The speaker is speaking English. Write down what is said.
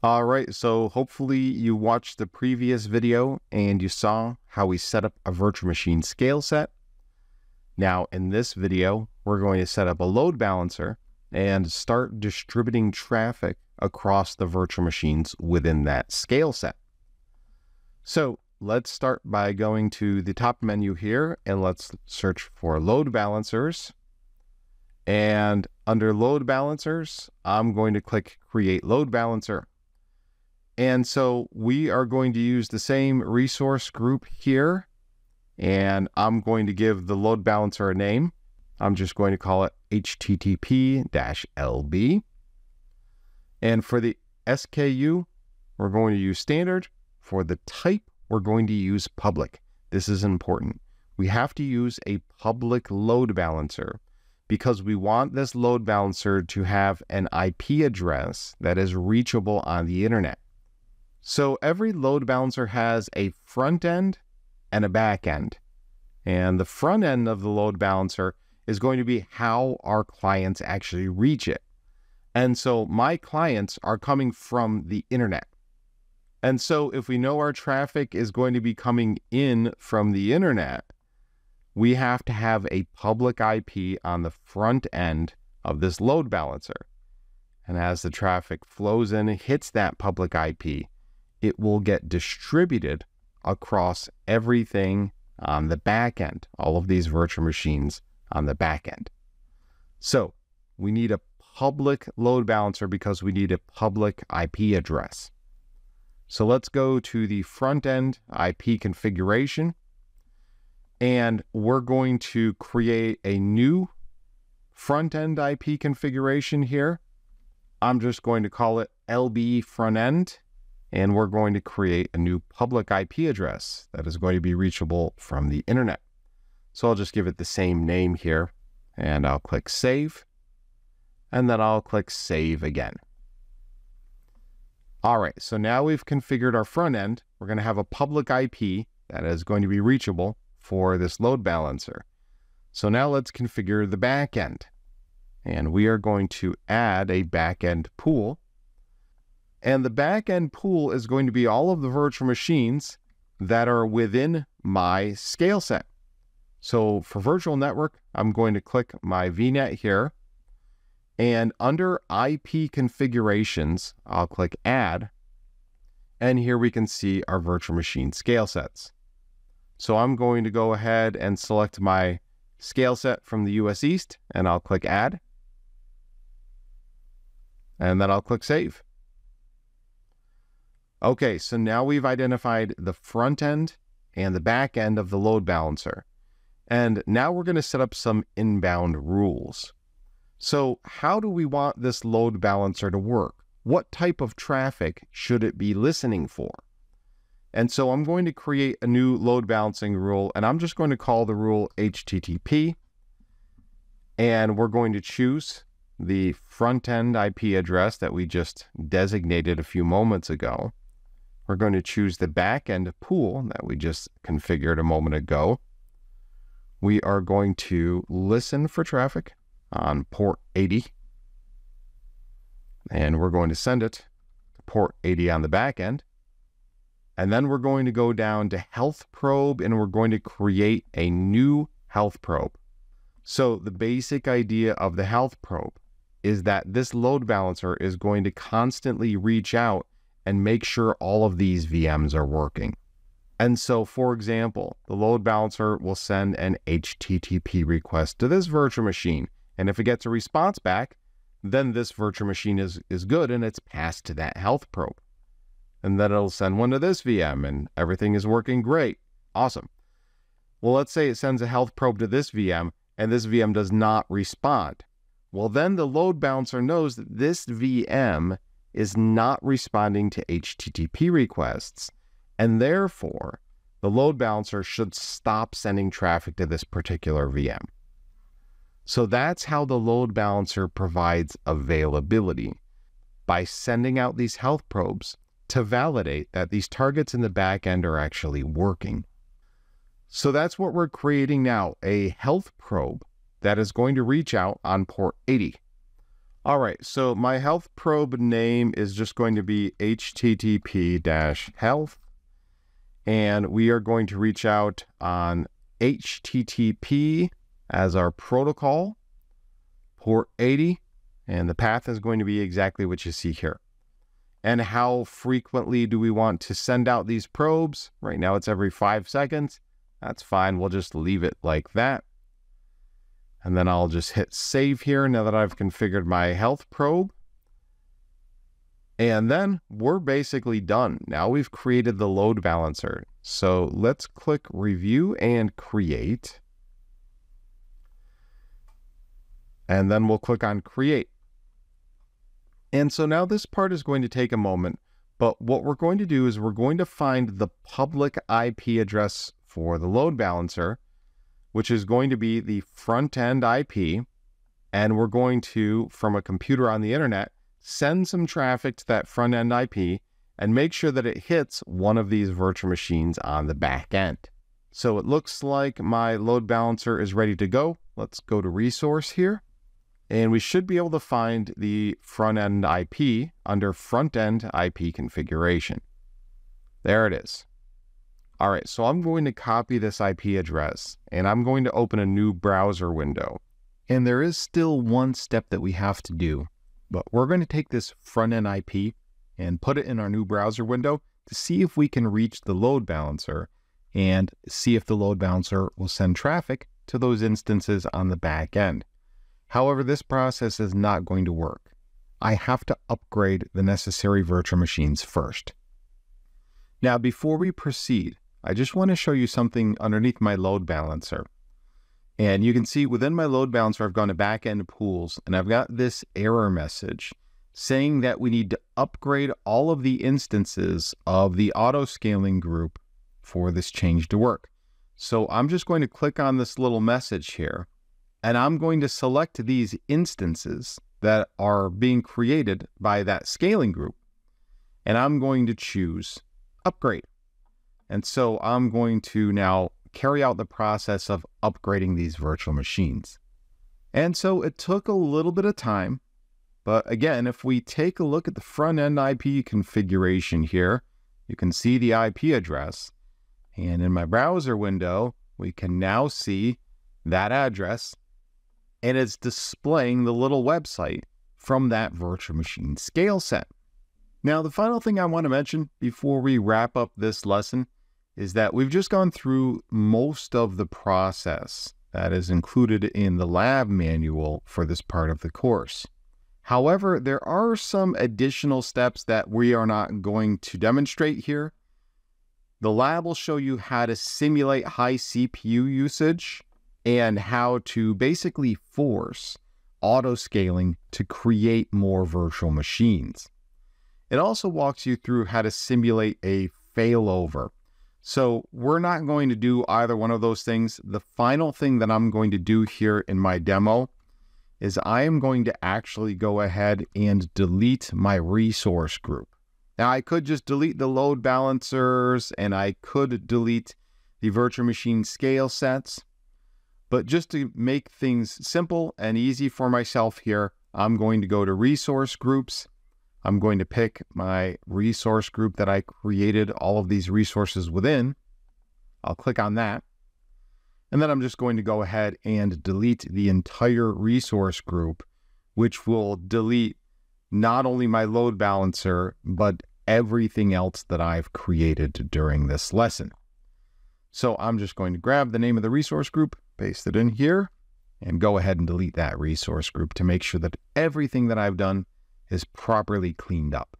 All right, so hopefully you watched the previous video and you saw how we set up a virtual machine scale set. Now in this video, we're going to set up a load balancer and start distributing traffic across the virtual machines within that scale set. So let's start by going to the top menu here and let's search for load balancers. And under load balancers, I'm going to click create load balancer. And so we are going to use the same resource group here, and I'm going to give the load balancer a name. I'm just going to call it HTTP-LB. And for the SKU, we're going to use standard. For the type, we're going to use public. This is important. We have to use a public load balancer because we want this load balancer to have an IP address that is reachable on the internet. So every load balancer has a front end and a back end. And the front end of the load balancer is going to be how our clients actually reach it. And so my clients are coming from the internet. And so if we know our traffic is going to be coming in from the internet, we have to have a public IP on the front end of this load balancer. And as the traffic flows in and hits that public IP, it will get distributed across everything on the back end, all of these virtual machines on the back end. So we need a public load balancer because we need a public IP address. So let's go to the front end IP configuration, and we're going to create a new front end IP configuration here. I'm just going to call it LB front end. And we're going to create a new public IP address that is going to be reachable from the internet. So I'll just give it the same name here, and I'll click Save, and then I'll click Save again. All right, so now we've configured our front end. We're going to have a public IP that is going to be reachable for this load balancer. So now let's configure the back end. And we are going to add a back-end pool. And the back-end pool is going to be all of the virtual machines that are within my scale set. So for virtual network, I'm going to click my VNet here. And under IP configurations, I'll click Add. And here we can see our virtual machine scale sets. So I'm going to go ahead and select my scale set from the US East, and I'll click Add. And then I'll click Save. Okay, so now we've identified the front end and the back end of the load balancer. And now we're going to set up some inbound rules. So how do we want this load balancer to work? What type of traffic should it be listening for? And so I'm going to create a new load balancing rule, and I'm just going to call the rule HTTP. And we're going to choose the front end IP address that we just designated a few moments ago. We're going to choose the back-end pool that we just configured a moment ago. We are going to listen for traffic on port 80. And we're going to send it to port 80 on the back end. And then we're going to go down to health probe, and we're going to create a new health probe. So the basic idea of the health probe is that this load balancer is going to constantly reach out and make sure all of these VMs are working. And so, for example, the load balancer will send an HTTP request to this virtual machine. And if it gets a response back, then this virtual machine is good and it's passed to that health probe. And then it'll send one to this VM and everything is working great. Awesome. Well, let's say it sends a health probe to this VM and this VM does not respond. Well, then the load balancer knows that this VM is not responding to HTTP requests, and therefore the load balancer should stop sending traffic to this particular VM. So that's how the load balancer provides availability, by sending out these health probes to validate that these targets in the back end are actually working. So that's what we're creating now, a health probe that is going to reach out on port 80. All right, so my health probe name is just going to be http-health, and we are going to reach out on HTTP as our protocol, port 80, and the path is going to be exactly what you see here. And how frequently do we want to send out these probes? Right now it's every 5 seconds. That's fine, we'll just leave it like that. And then I'll just hit save here now that I've configured my health probe. And then we're basically done. Now we've created the load balancer. So let's click review and create. And then we'll click on create. And so now this part is going to take a moment, but what we're going to do is we're going to find the public IP address for the load balancer, which is going to be the front-end IP, and we're going to, from a computer on the internet, send some traffic to that front-end IP and make sure that it hits one of these virtual machines on the back end. So it looks like my load balancer is ready to go. Let's go to resource here, and we should be able to find the front-end IP under front-end IP configuration. There it is. All right, so I'm going to copy this IP address and I'm going to open a new browser window. And there is still one step that we have to do, but we're going to take this front-end IP and put it in our new browser window to see if we can reach the load balancer and see if the load balancer will send traffic to those instances on the back end. However, this process is not going to work. I have to upgrade the necessary virtual machines first. Now, before we proceed, I just want to show you something underneath my load balancer. And you can see within my load balancer, I've gone to backend pools, and I've got this error message saying that we need to upgrade all of the instances of the auto scaling group for this change to work. So I'm just going to click on this little message here, and I'm going to select these instances that are being created by that scaling group, and I'm going to choose upgrade. And so I'm going to now carry out the process of upgrading these virtual machines. And so it took a little bit of time, but again, if we take a look at the front-end IP configuration here, you can see the IP address, and in my browser window, we can now see that address, and it's displaying the little website from that virtual machine scale set. Now, the final thing I want to mention before we wrap up this lesson is that we've just gone through most of the process that is included in the lab manual for this part of the course. However, there are some additional steps that we are not going to demonstrate here. The lab will show you how to simulate high CPU usage and how to basically force auto scaling to create more virtual machines. It also walks you through how to simulate a failover. So we're not going to do either one of those things. The final thing that I'm going to do here in my demo is I am going to actually go ahead and delete my resource group. Now, I could just delete the load balancers and I could delete the virtual machine scale sets. But just to make things simple and easy for myself here, I'm going to go to resource groups. I'm going to pick my resource group that I created all of these resources within. I'll click on that. And then I'm just going to go ahead and delete the entire resource group, which will delete not only my load balancer, but everything else that I've created during this lesson. So I'm just going to grab the name of the resource group, paste it in here, and go ahead and delete that resource group to make sure that everything that I've done is properly cleaned up.